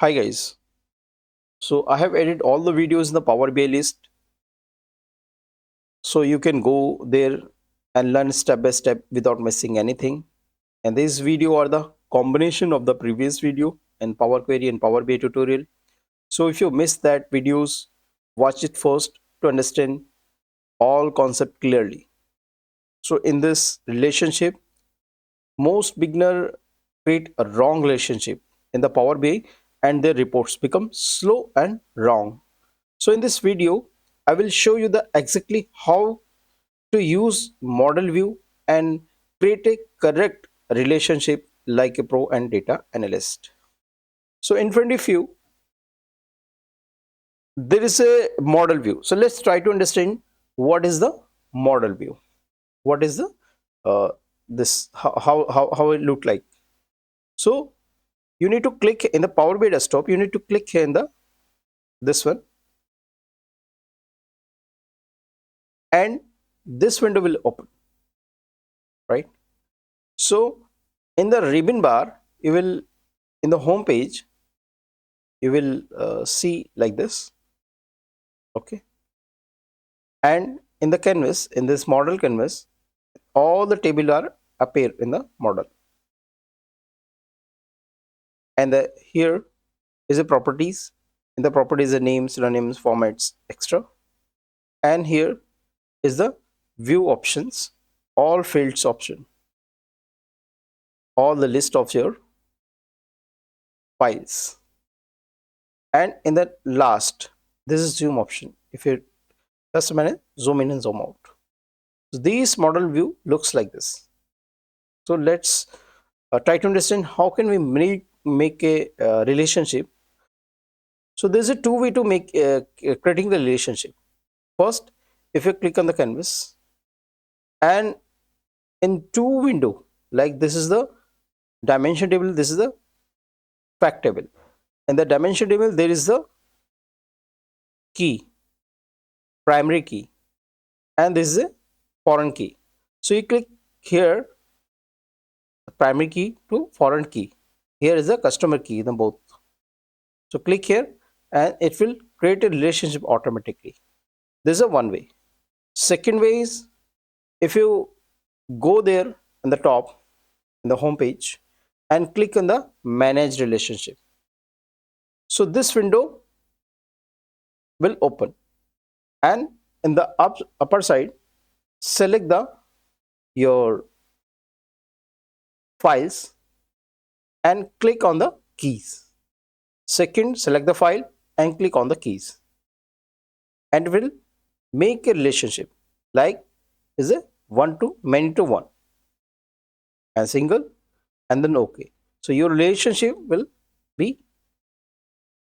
Hi guys. So I have edited all the videos in the Power BI list, so you can go there and learn step by step without missing anything. And this video are the combination of the previous video and Power Query and Power BI tutorial. So if you missed that videos, watch it first to understand all concept clearly. So in this relationship, most beginner create a wrong relationship in the Power BI and their reports become slow and wrong. So in this video, I will show you the exactly how to use model view and create a correct relationship like a pro and data analyst. So in front of you, there is a model view. So let's try to understand what is the model view. What is the uh, this how it look like. So you need to click in the Power BI desktop. You need to click here in the this one, and this window will open, right? So in the ribbon bar, you will in the home page, you will see like this, okay? And in the canvas, in this model canvas, all the table are appear in the model, and here is the properties. In the properties, the names, synonyms, formats, extra, and here is the view options, all fields option, all the list of your files, and in the last, this is zoom option. If you just a minute, zoom in and zoom out. So this model view looks like this. So let's try to understand how can we make a relationship. So there's a two way to make creating the relationship. First, if you click on the canvas, and in two window, like this is the dimension table, this is the fact table. In the dimension table, there is the key, primary key, and this is a foreign key. So you click here, primary key to foreign key. Here is the customer key, the both. So click here and it will create a relationship automatically. This is a one way. Second way is, if you go there in the top in the home page and click on the manage relationship. So this window will open, and in the upper side, select the your files and click on the keys. Second, select the file and click on the keys, and it will make a relationship like is a one to many to one and single, and then okay. So your relationship will be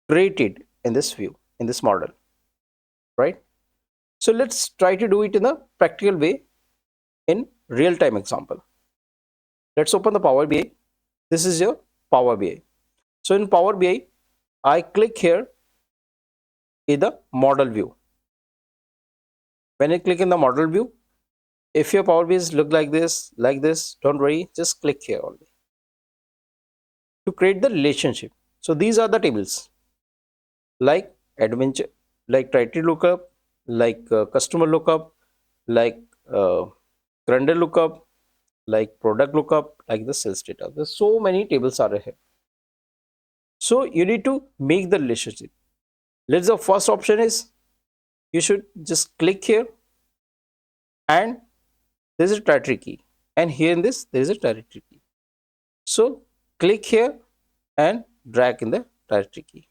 created in this view, in this model, right? So let's try to do it in a practical way in real time example. Let's open the Power BI. This is your Power BI. So in Power BI, I click here in the model view. When I click in the model view, if your Power BI look like this, don't worry, just click here only to create the relationship. So these are the tables like adventure, like title lookup, like customer lookup, like calendar lookup, like product lookup, like the sales data. There's so many tables are here. So you need to make the relationship. Let's the first option is, you should just click here, and there's a territory key, and here in this there is a territory key. So click here and drag in the territory key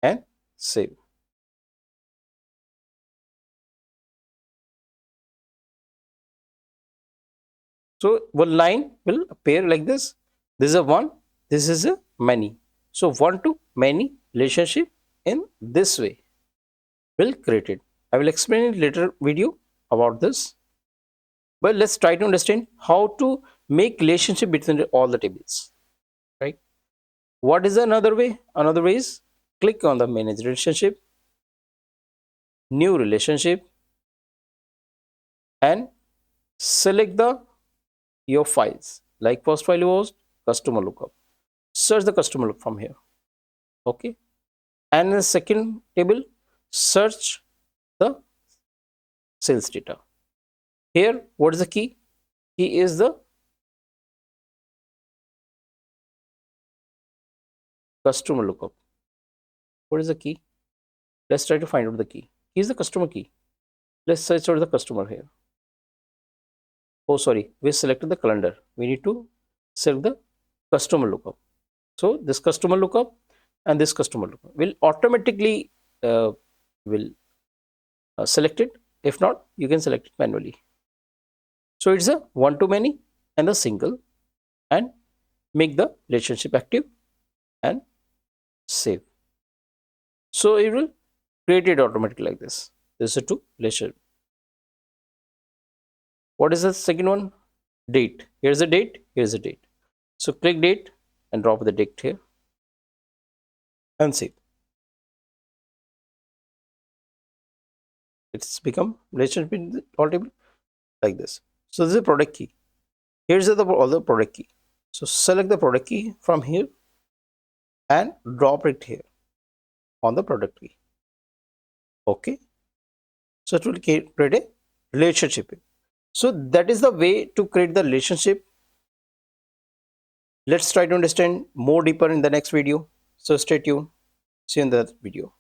and save. So one line will appear like this. This is a one, this is a many. So one to many relationship in this way will create it. I will explain in later video about this. But let's try to understand how to make relationship between all the tables, right? What is another way? Another way is, click on the manage relationship, new relationship, and select the your files. Like first file was customer lookup. search the customer look from here. Okay, and in the second table, search the sales data. Here, what is the key? Key is the customer lookup. What is the key? Let's try to find out the key. Key is the customer key. Let's search for the customer here. Oh, sorry, we selected the calendar. We need to select the customer lookup. So this customer lookup and this customer lookup will automatically will select it. If not, you can select it manually. So it's a one-to-many and a single, and make the relationship active and save. So it will create it automatically like this. This is two relationship. What is the second one? Date. Here's the date. Here's the date. So click date and drop the date here and save. It's become relationship in the all table like this. So this is a product key. Here's the other product key. So select the product key from here and drop it here on the product key. Okay. So it will create a relationship. So that is the way to create the relationship. Let's try to understand more deeper in the next video. So stay tuned. See you in the video.